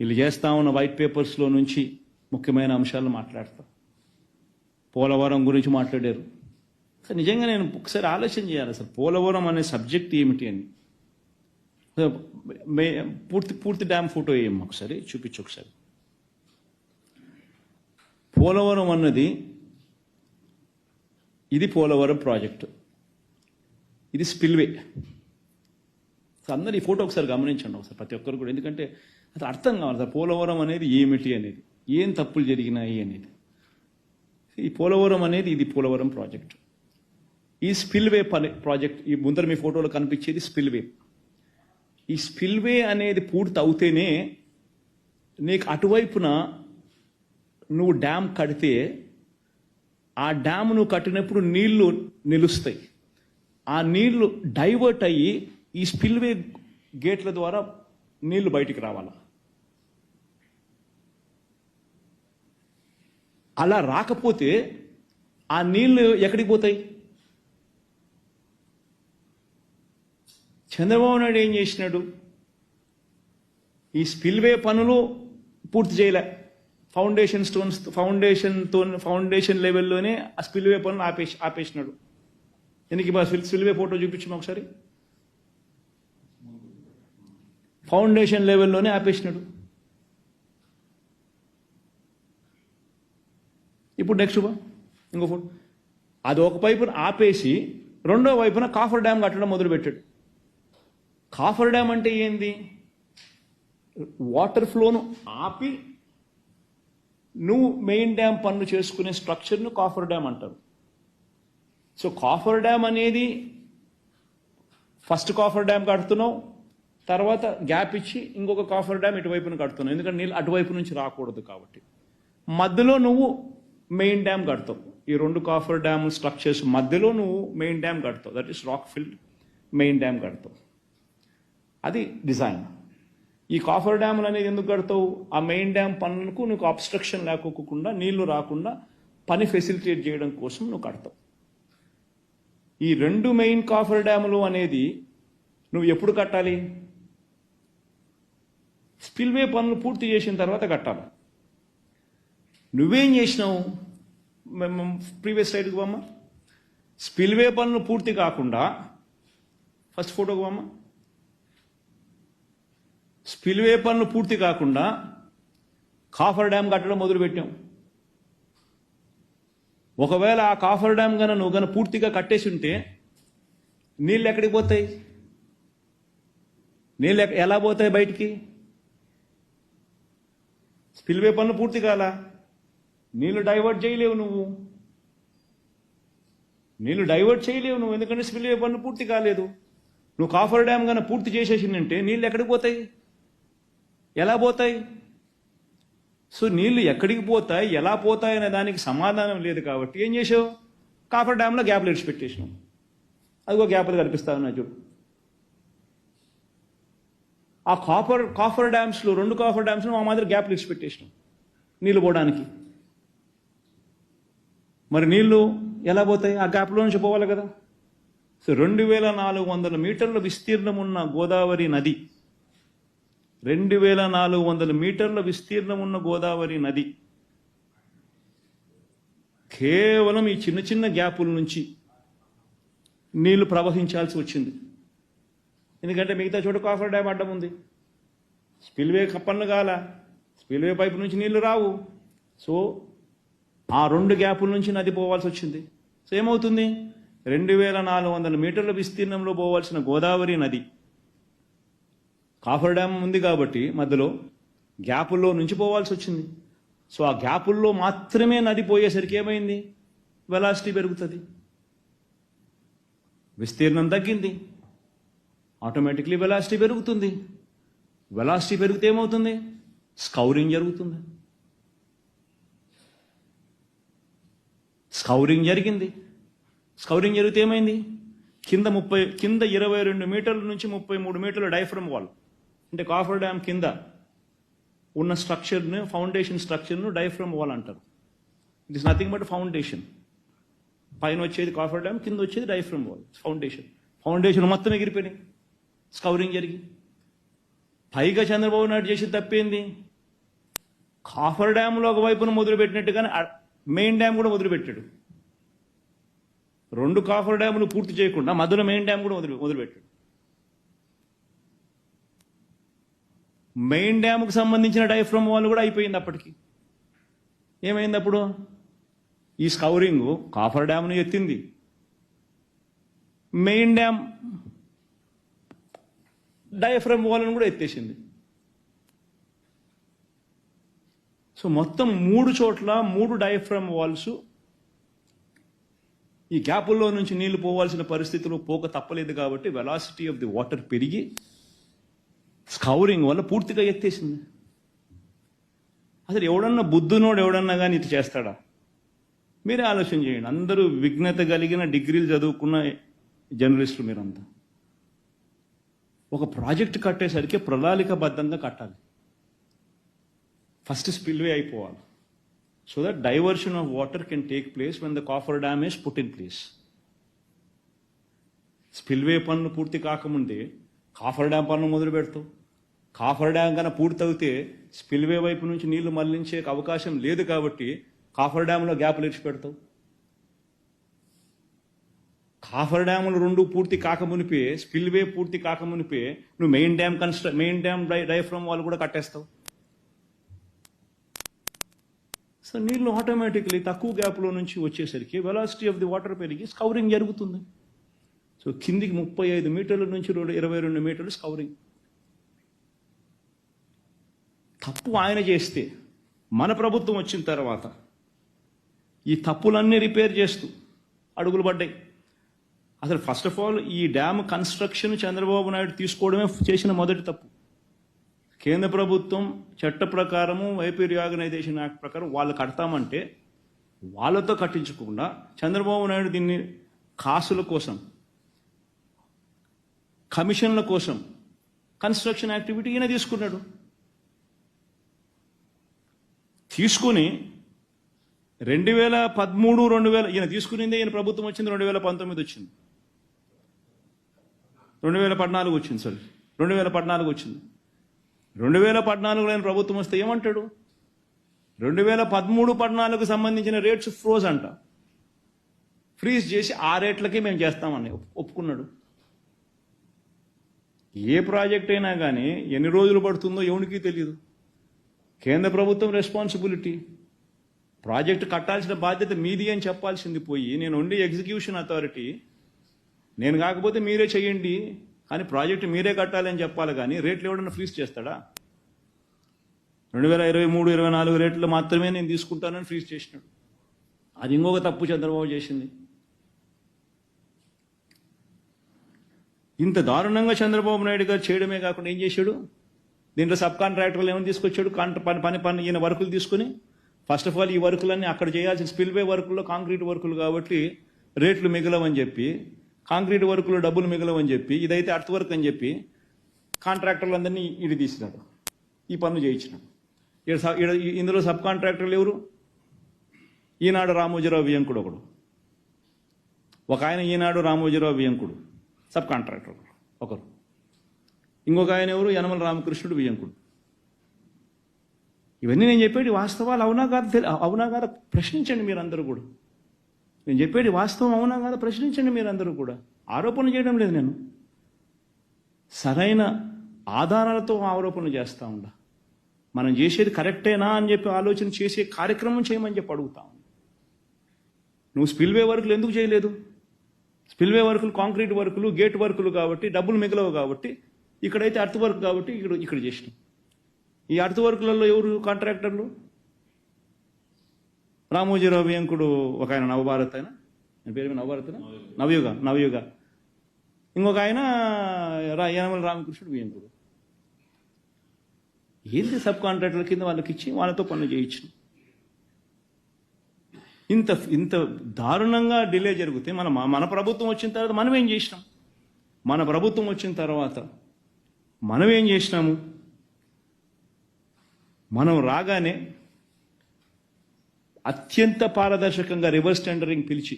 వీళ్ళు చేస్తా ఉన్న వైట్ పేపర్స్లో నుంచి ముఖ్యమైన అంశాలను మాట్లాడతాం. పోలవరం గురించి మాట్లాడారు. నిజంగా నేను ఒకసారి ఆలోచన చేయాలి, అసలు పోలవరం అనే సబ్జెక్ట్ ఏమిటి అని. పూర్తి డ్యామ్ ఫోటో వేయమ్మా ఒకసారి, చూపించు ఒకసారి. పోలవరం అన్నది ఇది పోలవరం ప్రాజెక్టు, ఇది స్పిల్వే. అందరు ఈ ఫోటో ఒకసారి గమనించండి ఒకసారి, ప్రతి ఒక్కరు కూడా. ఎందుకంటే అది అర్థం కావాలి సార్, పోలవరం అనేది ఏమిటి అనేది, ఏం తప్పులు జరిగినాయి అనేది. ఈ పోలవరం అనేది ఇది పోలవరం ప్రాజెక్టు. ఈ స్పిల్వే ప్రాజెక్ట్, ఈ ముందర మీ ఫోటోలో కనిపించేది స్పిల్వే. ఈ స్పిల్వే అనేది పూర్తి అవుతేనే నీకు అటువైపున నువ్వు డ్యామ్ కడితే ఆ డ్యామ్ నువ్వు కట్టినప్పుడు నీళ్లు నిలుస్తాయి. ఆ నీళ్లు డైవర్ట్ అయ్యి ఈ స్పిల్వే గేట్ల ద్వారా నీళ్లు బయటికి రావాలి. అలా రాకపోతే ఆ నీళ్లు ఎక్కడికి పోతాయి? చంద్రబాబు నాయుడు ఏం చేసినాడు? ఈ స్పిల్వే పనులు పూర్తి చేయలే. ఫౌండేషన్ లెవెల్లోనే ఆ స్పిల్వే పనులు ఆపేసినాడు. ఎందుకు స్పిల్వే ఫోటో చూపించిన ఒకసారి. ఫౌండేషన్ లెవెల్లోనే ఆపేసినాడు. ఇప్పుడు నెక్స్ట్ ఇంకో ఫోటో. అది ఒక వైపున ఆపేసి రెండో వైపున కాఫర్ డ్యామ్ కట్టడం మొదలుపెట్టాడు. కాఫర్ డ్యామ్ అంటే ఏంది? వాటర్ ఫ్లోను ఆపి నువ్వు మెయిన్ డ్యామ్ పనులు చేసుకునే స్ట్రక్చర్ను కాఫర్ డ్యామ్ అంటారు. సో కాఫర్ డ్యామ్ అనేది ఫస్ట్ కాఫర్ డ్యామ్ కడుతున్నావు, తర్వాత గ్యాప్ ఇచ్చి ఇంకొక కాఫర్ డ్యామ్ ఇటువైపున కడుతున్నావు. ఎందుకంటే నీళ్ళు అటువైపు నుంచి రాకూడదు కాబట్టి. మధ్యలో నువ్వు మెయిన్ డ్యామ్ కడతావు. ఈ రెండు కాఫర్ డ్యామ్ స్ట్రక్చర్స్ మధ్యలో నువ్వు మెయిన్ డ్యామ్ కడతావు. That is rock filled main dam కడతావు. అది డిజైన్. ఈ కాఫర్ డ్యాములు అనేది ఎందుకు కడతావు? ఆ మెయిన్ డ్యామ్ పనులకు నీకు అబ్స్ట్రక్షన్ లేకోకుండా, నీళ్లు రాకుండా పని ఫెసిలిటేట్ చేయడం కోసం నువ్వు కడతావు. ఈ రెండు మెయిన్ కాఫర్ డ్యాములు అనేది నువ్వు ఎప్పుడు కట్టాలి? స్పిల్వే పనులు పూర్తి చేసిన తర్వాత కట్టాలి. నువ్వేం చేసినావు? ప్రీవియస్ స్లైడ్కి పోమ్మ. స్పిల్వే పనులు పూర్తి కాకుండా ఫస్ట్ ఫోటోకి పోమ్మ. స్పిల్వే పనులు పూర్తి కాకుండా కాఫర్ డ్యామ్ కట్టడం మొదలుపెట్టాం. ఒకవేళ ఆ కాఫర్ డ్యామ్ నువ్వు పూర్తిగా కట్టేసి ఉంటే నీళ్ళు ఎక్కడికి పోతాయి? నీళ్ళు ఎలా పోతాయి బయటికి? స్పిల్వే పనులు పూర్తి కాలా, నీళ్లు డైవర్ట్ చేయలేవు నువ్వు. ఎందుకంటే స్పిల్వే పనులు పూర్తి కాలేదు. నువ్వు కాఫర్ డ్యామ్ పూర్తి చేసేసిందంటే నీళ్ళు ఎక్కడికి పోతాయి? ఎలా పోతాయి? సో నీళ్లు ఎక్కడికి పోతాయి, ఎలా పోతాయి అనే దానికి సమాధానం లేదు. కాబట్టి ఏం చేసావు? కాఫర్ డ్యామ్లో గ్యాప్లు ఇడిచిపెట్టేసినావు. అదిగో గ్యాప్లు కనిపిస్తా ఉన్నాయి చూడు. ఆ కాఫర్ డ్యామ్స్లో, రెండు కాఫర్ డ్యామ్స్లో మా మాదిరి గ్యాప్లు ఇడిచిపెట్టేసినావు నీళ్లు పోవడానికి. మరి నీళ్లు ఎలా పోతాయి? ఆ గ్యాప్లో నుంచి పోవాలి కదా. సో 2400 మీటర్ల విస్తీర్ణం ఉన్న గోదావరి నది, 2400 మీటర్ల విస్తీర్ణం ఉన్న గోదావరి నది కేవలం ఈ చిన్న చిన్న గ్యాపుల నుంచి నీళ్లు ప్రవహించాల్సి వచ్చింది. ఎందుకంటే మిగతా చోట కాఫర్ డ్యామ్ అడ్డం ఉంది. స్పిల్వే పనులు కాల, స్పిల్వే పైపు నుంచి నీళ్లు రావు. సో ఆ రెండు గ్యాపుల నుంచి నది పోవాల్సి వచ్చింది. సో ఏమవుతుంది? 2400 మీటర్ల విస్తీర్ణంలో పోవాల్సిన గోదావరి నది కాఫర్ డ్యామ్ ఉంది కాబట్టి మధ్యలో గ్యాపుల్లో నుంచి పోవాల్సి వచ్చింది. సో ఆ గ్యాపుల్లో మాత్రమే నది పోయేసరికి ఏమైంది? వెలాసిటీ పెరుగుతుంది, విస్తీర్ణం తగ్గింది, ఆటోమేటిక్లీ వెలాసిటీ పెరుగుతుంది. వెలాసిటీ పెరిగితే ఏమవుతుంది? స్కౌరింగ్ జరుగుతుంది. స్కౌరింగ్ జరిగితే ఏమైంది? కింద 22 మీటర్ల నుంచి 33 మీటర్ల డైఫ్రమ్ వాల్, అంటే కాఫర్ డ్యామ్ కింద ఉన్న స్ట్రక్చర్ను, ఫౌండేషన్ స్ట్రక్చర్ను డైఫ్రమ్ వాల్ అంటారు. It is nothing but foundation. పైన వచ్చేది కాఫర్ డ్యామ్, కింద వచ్చేది డైఫ్రమ్ వాల్, ఫౌండేషన్ మొత్తం ఎగిరిపోయినాయి స్కౌరింగ్ జరిగి. పైగా చంద్రబాబు నాయుడు చేసి తప్పేంది? కాఫర్ డ్యాంలో ఒకవైపున మొదలుపెట్టినట్టుగానే మెయిన్ డ్యామ్ కూడా మొదలుపెట్టాడు. 2 కాఫర్ డ్యాములు పూర్తి చేయకుండా మధ్యలో మెయిన్ డ్యామ్ కూడా మొదలుపెట్టాడు. మెయిన్ డ్యామ్కు సంబంధించిన డైఫ్రమ్ వాల్ కూడా అయిపోయింది. అప్పటికి ఏమైంది? అప్పుడు ఈ స్కౌరింగ్ కాఫర్ డ్యామ్ను ఎత్తింది, మెయిన్ డ్యామ్ డయాఫ్రమ్ వాల్ను కూడా ఎత్తేసింది. సో మొత్తం 3 చోట్ల 3 డయాఫ్రమ్ వాల్స్ ఈ గ్యాపుల్లో నుంచి నీళ్లు పోవాల్సిన పరిస్థితులు పోక తప్పలేదు. కాబట్టి వెలాసిటీ ఆఫ్ ది వాటర్ పెరిగి స్కౌరింగ్ వల్ల పూర్తిగా ఎత్తేసింది. అసలు ఎవడన్నా బుద్ధునోడు ఎవడన్నా కానీ ఇది చేస్తాడా? మీరే ఆలోచన చేయండి. అందరూ విఘ్నత కలిగిన డిగ్రీలు చదువుకున్న జర్నలిస్టులు మీరంతా. ఒక ప్రాజెక్ట్ కట్టేసరికి ప్రణాళికబద్ధంగా కట్టాలి. ఫస్ట్ స్పిల్వే అయిపోవాలి. So that diversion of water can take place when the coffer dam is put in place. Spillway పనులు పూర్తి కాకముందే కాఫర్ డ్యామ్ పనులు మొదలు పెడతావు. కాఫర్ డ్యామ్ కన్నా పూర్తి అవుతే స్పిల్వే వైపు నుంచి నీళ్లు మళ్లించే అవకాశం లేదు. కాబట్టి కాఫర్ డ్యామ్లో గ్యాప్లు ఇచ్చి పెడతావు. కాఫర్ డ్యాములు 2 పూర్తి కాకమునిపే, స్పిల్వే పూర్తి కాకమునిపే నువ్వు మెయిన్ డ్యామ్ డయాఫ్రమ్ వాల్ కూడా కట్టేస్తావు. సో నీళ్లు ఆటోమేటిక్లీ తక్కువ గ్యాప్లో నుంచి వచ్చేసరికి వెలాసిటీ ఆఫ్ ది వాటర్ పెరిగి స్కౌరింగ్ జరుగుతుంది. సో కిందికి 35 మీటర్ల నుంచి 22 మీటర్లు స్కౌరింగ్. తప్పు ఆయన చేస్తే మన ప్రభుత్వం వచ్చిన తర్వాత ఈ తప్పులన్నీ రిపేర్ చేస్తూ అడుగులు పడ్డాయి. అసలు ఫస్ట్ ఆఫ్ ఆల్ ఈ డ్యామ్ కన్స్ట్రక్షన్ చంద్రబాబు నాయుడు తీసుకోవడమే చేసిన మొదటి తప్పు. కేంద్ర ప్రభుత్వం చట్ట ప్రకారము వైపీ రీఆర్గనైజేషన్ యాక్ట్ ప్రకారం వాళ్ళు కడతామంటే వాళ్ళతో కట్టించకుండా చంద్రబాబు నాయుడు దీన్ని కాసుల కోసం, కమిషన్ల కోసం కన్స్ట్రక్షన్ యాక్టివిటీ ఈయన తీసుకున్నాడు. తీసుకుని 2013 ఈయన తీసుకునిందే, ఈయన ప్రభుత్వం వచ్చింది 2019 వచ్చింది, 2014 వచ్చింది. సారీ 2014 వచ్చింది. 2014లో ఆయన ప్రభుత్వం వస్తే ఏమంటాడు? 2013-14కు సంబంధించిన రేట్స్ ఫ్రోజ్ అంట, ఫ్రీజ్ చేసి ఆ రేట్లకి మేము చేస్తామని ఒప్పుకున్నాడు. ఏ ప్రాజెక్ట్ అయినా కానీ ఎన్ని రోజులు పడుతుందో ఎవరికి తెలియదు. కేంద్ర ప్రభుత్వం రెస్పాన్సిబిలిటీ, ప్రాజెక్టు కట్టాల్సిన బాధ్యత మీది అని చెప్పాల్సింది పోయి నేను ఓన్లీ ఎగ్జిక్యూషన్ అథారిటీ, నేను కాకపోతే మీరే చేయండి కానీ ప్రాజెక్టు మీరే కట్టాలని చెప్పాలి. కానీ రేట్లు ఎవడన్నా ఫ్రీజ్ చేస్తాడా? 2023-24 రేట్లు మాత్రమే నేను తీసుకుంటానని ఫ్రీజ్ చేసినాడు. అది ఇంకొక తప్పు చంద్రబాబు చేసింది. ఇంత దారుణంగా చంద్రబాబు నాయుడు గారు చేయడమే కాకుండా ఏం చేశాడు? దీంట్లో సబ్ కాంట్రాక్టర్లు ఏమని తీసుకొచ్చాడు? పని ఈయన వర్కులు తీసుకుని ఫస్ట్ ఆఫ్ ఆల్ ఈ వర్కులన్నీ అక్కడ చేయాల్సిన స్పిల్వే వర్కుల్లో కాంక్రీట్ వర్కులు కాబట్టి రేట్లు మిగలవని చెప్పి, కాంక్రీట్ వర్కులు డబ్బులు మిగలవని చెప్పి, ఇదైతే అర్త్ వర్క్ అని చెప్పి కాంట్రాక్టర్లందరినీ ఇది తీసినాడు, ఈ పనులు చేయించినాడు. ఇందులో సబ్ కాంట్రాక్టర్లు ఎవరు? ఈనాడు రామోజీరావు వియంకుడు ఒకడు, ఒక ఆయన ఈనాడు రామోజీరావు వియంకుడు సబ్ కాంట్రాక్టర్ ఒకరు, ఇంకొక ఆయన ఎవరు? యనమల రామకృష్ణుడు వియంకుడు. ఇవన్నీ నేను చెప్పేది వాస్తవాలు అవునా కాదా ప్రశ్నించండి మీరందరూ కూడా. నేను చెప్పేది వాస్తవం అవునా కాదా ప్రశ్నించండి మీరందరూ కూడా. ఆరోపణలు చేయడం లేదు, నేను సరైన ఆధారాలతో ఆరోపణలు చేస్తూ ఉండా. మనం చేసేది కరెక్టేనా అని చెప్పి ఆలోచన చేసే కార్యక్రమం చేయమని చెప్పి అడుగుతా ఉన్నా. నువ్వు స్పిల్వే వర్కులు ఎందుకు చేయలేదు? స్పిల్వే వర్కులు కాంక్రీట్ వర్కులు, గేట్ వర్కులు కాబట్టి డబ్బులు మిగలవు కాబట్టి, ఇక్కడైతే అర్త్ వర్క్ కాబట్టి ఇక్కడ చేసినాం. ఈ అర్త్ వర్కులలో ఎవరు కాంట్రాక్టర్లు? రామోజీరావు వియంకుడు ఒక ఆయన, నవభారత్ ఆయన, ఆయన పేరు నవభారత్, నవయుగ. ఇంకొక ఆయన యనమల రామకృష్ణుడు వియంకుడు. ఏంటి సబ్ కాంట్రాక్టర్ల కింద వాళ్ళకి ఇచ్చి వాళ్ళతో పనులు చేయించిన. ఇంత దారుణంగా డిలే జరిగితే మన ప్రభుత్వం వచ్చిన తర్వాత మనం ఏం చేసినాం? మన ప్రభుత్వం వచ్చిన తర్వాత మనం ఏం చేసినాము? మనం రాగానే అత్యంత పారదర్శకంగా రివర్స్ టెండరింగ్ పిలిచి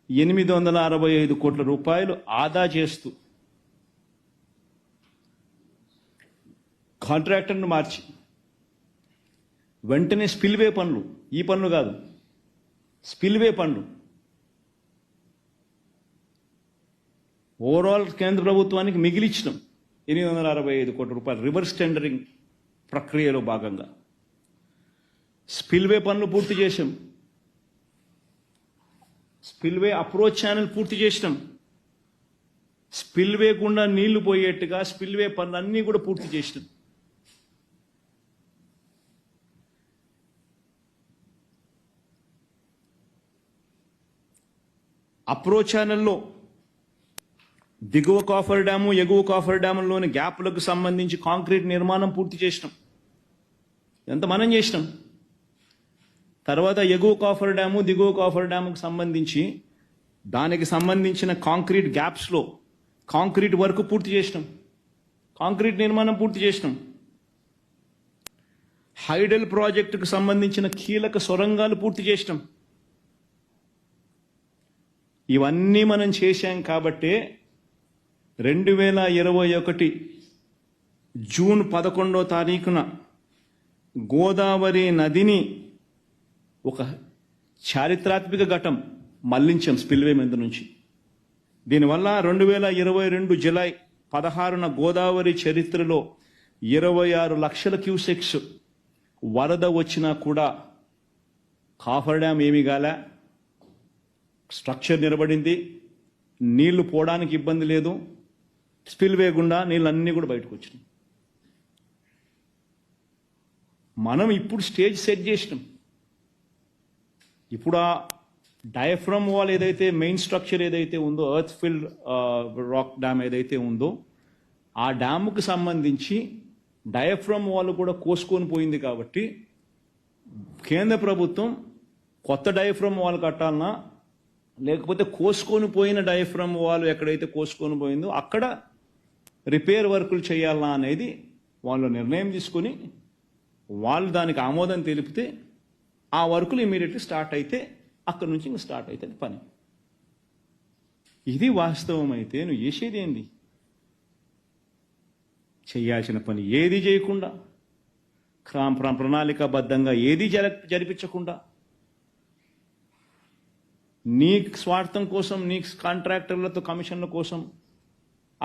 865 కోట్ల రూపాయలు ఆదా చేస్తూ కాంట్రాక్టర్ను మార్చి వెంటనే స్పిల్వే పనులు, ఈ పనులు కాదు, స్పిల్వే పనులు ఓవరాల్ కేంద్ర ప్రభుత్వానికి మిగిలించడం 865 కోట్ల రూపాయలు రివర్స్ టెండరింగ్ ప్రక్రియలో భాగంగా స్పిల్వే పనులు పూర్తి చేసాం. స్పిల్వే అప్రోచ్ ఛానల్ పూర్తి చేసినాం. స్పిల్వే గుండా నీళ్లు పోయేట్టుగా స్పిల్వే పనులన్నీ కూడా పూర్తి చేసినాం. అప్రోచ్ ఛానల్లో దిగువ కాఫర్ డ్యాము, ఎగువ కాఫర్ డ్యాముల్లోని గ్యాప్లకు సంబంధించి కాంక్రీట్ నిర్మాణం పూర్తి చేసినాం. ఎంత మనం చేసినాం. తర్వాత ఎగువ కాఫర్ డ్యాము, దిగువ కాఫర్ డ్యాముకు సంబంధించి దానికి సంబంధించిన కాంక్రీట్ గ్యాప్స్లో కాంక్రీట్ వర్క్ పూర్తి చేసినాం. కాంక్రీట్ నిర్మాణం పూర్తి చేసినాం. హైడల్ ప్రాజెక్టుకు సంబంధించిన కీలక సొరంగాలు పూర్తి చేసినాం. ఇవన్నీ మనం చేశాం కాబట్టే 2021 జూన్ 11వ తారీఖున గోదావరి నదిని ఒక చారిత్రాత్మక ఘట్టం మళ్లించాం స్పిల్వే మీద నుంచి. దీనివల్ల 2022 జూలై 16న గోదావరి చరిత్రలో 26 లక్షల క్యూసెక్స్ వరద వచ్చినా కూడా కాఫర్ డ్యామ్ ఏమీ గాలే, స్ట్రక్చర్ నిలబడింది, నీళ్లు పోవడానికి ఇబ్బంది లేదు, స్పిల్వే గుండా నీళ్ళన్నీ కూడా బయటకు వచ్చినాయి. మనం ఇప్పుడు స్టేజ్ సెట్ చేసినాం. ఇప్పుడు ఆ డయాఫ్రమ్ వాల్ ఏదైతే మెయిన్ స్ట్రక్చర్ ఏదైతే ఉందో, ఎర్త్ ఫిల్డ్ రాక్ డ్యామ్ ఏదైతే ఉందో, ఆ డ్యాముకు సంబంధించి డయాఫ్రమ్ వాల్ కూడా కోసుకొని పోయింది. కాబట్టి కేంద్ర ప్రభుత్వం కొత్త డయాఫ్రమ్ వాల్ కట్టాలన్నా, లేకపోతే కోసుకొని పోయిన డయాఫ్రమ్ వాల్ ఎక్కడైతే కోసుకొని పోయిందో అక్కడ రిపేర్ వర్కులు చేయాలా అనేది వాళ్ళు నిర్ణయం తీసుకుని వాళ్ళు దానికి ఆమోదం తెలిపితే ఆ వర్కులు ఇమీడియట్లీ స్టార్ట్ అయితే అక్కడ నుంచి ఇంకా స్టార్ట్ అవుతుంది పని. ఇది వాస్తవం. అయితే నువ్వు చేసేది ఏంది? చేయాల్సిన పని ఏది చేయకుండా, ప్రణాళికాబద్ధంగా ఏది జరిపించకుండా, నీ స్వార్థం కోసం, నీ కాంట్రాక్టర్లతో కమిషన్ల కోసం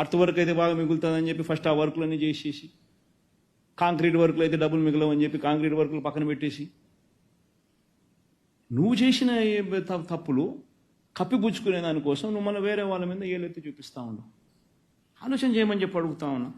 అర్త్ వర్క్ అయితే బాగా మిగులుతుందని చెప్పి ఫస్ట్ ఆ వర్కులన్నీ చేసేసి, కాంక్రీట్ వర్కులు అయితే డబ్బులు మిగలవని చెప్పి కాంక్రీట్ వర్కులు పక్కన పెట్టేసి, నువ్వు చేసిన తప్పులు కప్పిపుచ్చుకునే దానికోసం నువ్వు మన వేరే వాళ్ళ మీద ఏలెత్తి చూపిస్తా ఉండవు. ఆలోచన చేయమని చెప్పి అడుగుతా ఉన్నా.